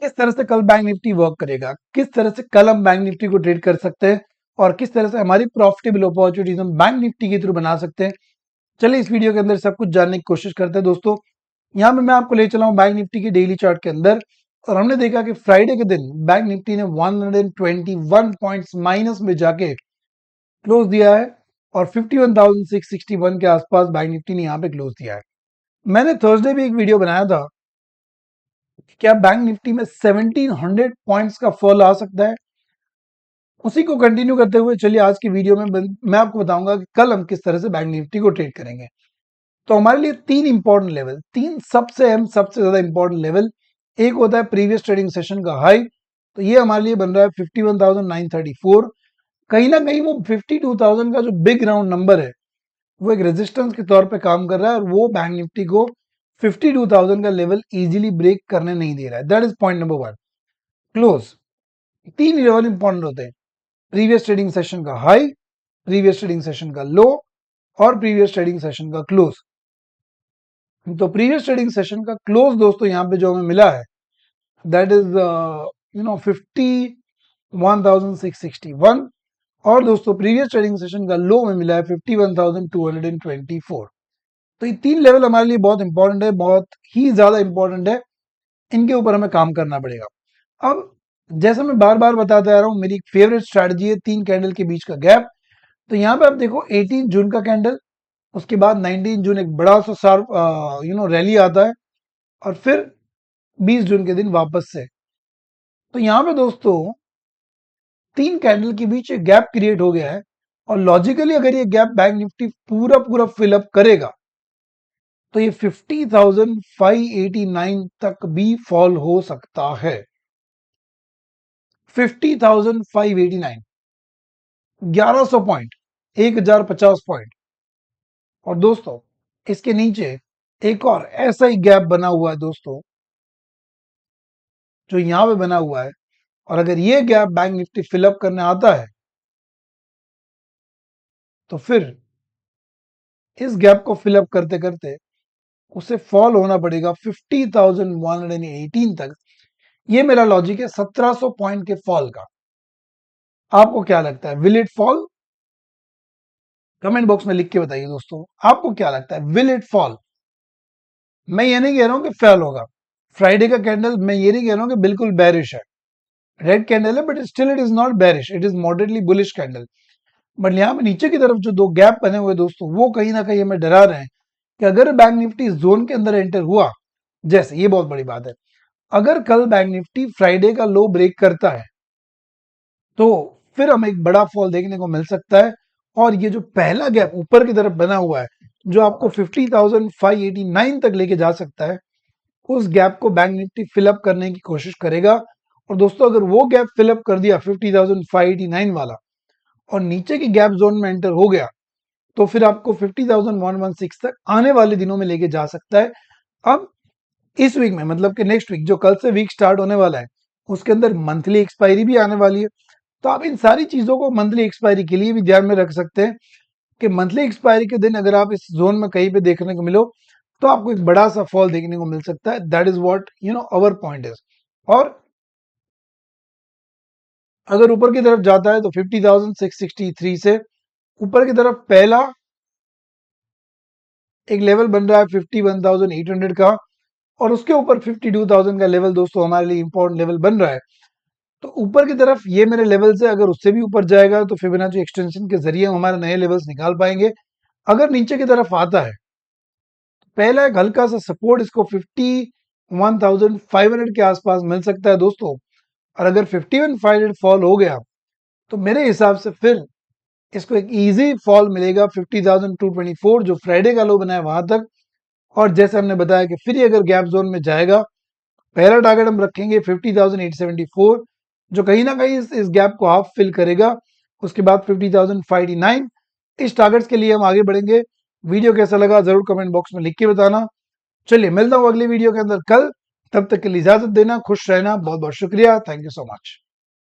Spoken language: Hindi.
किस तरह से कल बैंक निफ्टी वर्क करेगा, किस तरह से कल हम बैंक निफ्टी को ट्रेड कर सकते हैं और किस तरह से हमारी प्रॉफिटेबल अपॉर्चुनिटीज हम बैंक निफ्टी के थ्रू बना सकते हैं। चलिए इस वीडियो के अंदर सब कुछ जानने की कोशिश करते हैं दोस्तों। यहाँ पे मैं आपको ले चला हूँ बैंक निफ्टी की डेली चार्ट के अंदर और हमने देखा कि फ्राइडे के दिन बैंक निफ्टी ने 121 पॉइंट्स माइनस में जाके क्लोज दिया है और 51,661 के आसपास बैंक निफ्टी ने यहाँ पे क्लोज दिया है। मैंने थर्सडे भी एक वीडियो बनाया था कि क्या बैंक निफ्टी में 1700 पॉइंट्स का फॉल आ सकता है। उसी को कंटिन्यू करते हुए चलिए आज की वीडियो में मैं आपको बताऊंगा कि कल हम किस तरह से बैंक निफ्टी को ट्रेड करेंगे। तो हमारे लिए तीन इंपॉर्टेंट लेवल, तीन सबसे अहम सबसे ज्यादा इंपॉर्टेंट लेवल, एक होता है प्रीवियस ट्रेडिंग सेशन का हाई, तो ये हमारे लिए बन रहा है 51,934। कहीं ना कहीं वो 52,000 का जो बिग राउंड नंबर है वो एक रेजिस्टेंस के तौर पे काम कर रहा है और वो बैंक निफ्टी को 52,000 का लेवल इजीली ब्रेक करने नहीं दे रहा है। That is point number one. Close, तीन लेवल इंपॉर्टेंट होते हैं, प्रीवियस ट्रेडिंग सेशन का हाई, प्रीवियस ट्रेडिंग सेशन का लो और प्रीवियस ट्रेडिंग सेशन का क्लोज। तो प्रीवियस ट्रेडिंग सेशन का क्लोज दोस्तों यहाँ पे जो हमें मिला है दैट इज 51,661 और दोस्तों प्रीवियस ट्रेडिंग सेशन का लो में मिला है 51,224। तो ये तीन लेवल हमारे लिए बहुत इंपॉर्टेंट है, बहुत ही ज्यादा इंपॉर्टेंट है, इनके ऊपर हमें काम करना पड़ेगा। अब जैसा मैं बार बार बताता आ रहा हूं, मेरी फेवरेट स्ट्रैटेजी है तीन कैंडल के बीच का गैप। तो यहाँ पे आप देखो 18 जून का कैंडल, उसके बाद 19 जून एक बड़ा सा शार्प रैली आता है और फिर 20 जून के दिन वापस से। तो यहाँ पे दोस्तों तीन कैंडल के बीच एक गैप क्रिएट हो गया है और लॉजिकली अगर ये गैप बैंक निफ्टी पूरा पूरा फिलअप करेगा तो ये 50,589 तक भी फॉल हो सकता है। 50,589, 1100 पॉइंट, 1050 पॉइंट। और दोस्तों इसके नीचे एक और ऐसा ही गैप बना हुआ है दोस्तों, जो यहां पे बना हुआ है, और अगर ये गैप बैंक निफ्टी फिलअप करने आता है तो फिर इस गैप को फिलअप करते करते उसे फॉल होना पड़ेगा 50,118 तक। ये मेरा लॉजिक है 1700 पॉइंट के फॉल का। आपको क्या लगता है, will it fall? Comment box में लिख के बताइए दोस्तों, आपको क्या लगता है, विल इट फॉल? मैं ये नहीं कह रहा हूं कि फेल होगा। फ्राइडे का कैंडल मैं ये नहीं कह रहा हूं कि बिल्कुल बेरिश है, रेड कैंडल है, but still it is not bearish, it is moderately bullish candle. But यहाँ पे नीचे की तरफ जो दो गैप बने हुए दोस्तों, वो कहीं ना कहीं हमें डरा रहे हैं कि अगर बैंक निफ्टी जोन के अंदर एंटर हुआ, जैसे ये बहुत बड़ी बात है, अगर कल बैंक निफ्टी फ्राइडे का लो ब्रेक करता है तो फिर हमें एक बड़ा फॉल देखने को मिल सकता है। और ये जो पहला गैप ऊपर की तरफ बना हुआ है जो आपको 50,589 तक लेके जा सकता है, उस गैप को बैंक निफ्टी फिलअप करने की कोशिश करेगा। और दोस्तों अगर वो गैप फिलअप कर दिया 50,589 वाला और नीचे की गैप जोन में एंटर हो गया तो फिर आपको 50,116 तक आने वाले दिनों में लेके जा सकता है। अब इस वीक में, मतलब कि नेक्स्ट वीक जो कल से वीक स्टार्ट होने वाला है, उसके अंदर मंथली एक्सपायरी भी आने वाली है। तो आप इन सारी चीजों को मंथली एक्सपायरी के लिए भी ध्यान में रख सकते हैं कि मंथली एक्सपायरी के दिन अगर आप इस जोन में कहीं पे देखने को मिलो तो आपको एक बड़ा सा फॉल देखने को मिल सकता है। That is what our point is. और अगर ऊपर की तरफ जाता है तो 50,663 से ऊपर की तरफ पहला एक लेवल बन रहा है 51,800 का, और उसके ऊपर 52,000 का लेवल दोस्तों हमारे लिए इंपॉर्टेंट लेवल बन रहा है। तो ऊपर की तरफ ये मेरे लेवल से अगर उससे भी ऊपर जाएगा तो फिबोनाची एक्सटेंशन के जरिए हम हमारे नए लेवल्स निकाल पाएंगे। अगर नीचे की तरफ आता है तो पहला एक हल्का सा सपोर्ट इसको 51,500 के आसपास मिल सकता है दोस्तों। और अगर 51,500 फॉल हो गया तो मेरे हिसाब से फिर इसको एक इजी फॉल मिलेगा 50,224 जो फ्राइडे का लो बना है वहां तक। और जैसे हमने बताया कि फिर ये अगर गैप जोन में जाएगा, पहला टारगेट हम रखेंगे 50,874 जो कहीं ना कहीं इस गैप को हाफ फिल करेगा। उसके बाद 50,589, इस टारगेट्स के लिए हम आगे बढ़ेंगे। वीडियो कैसा लगा जरूर कमेंट बॉक्स में लिख के बताना। चलिए मिलता हूं अगली वीडियो के अंदर कल, तब तक के लिए इजाजत देना, खुश रहना, बहुत बहुत शुक्रिया, थैंक यू सो मच।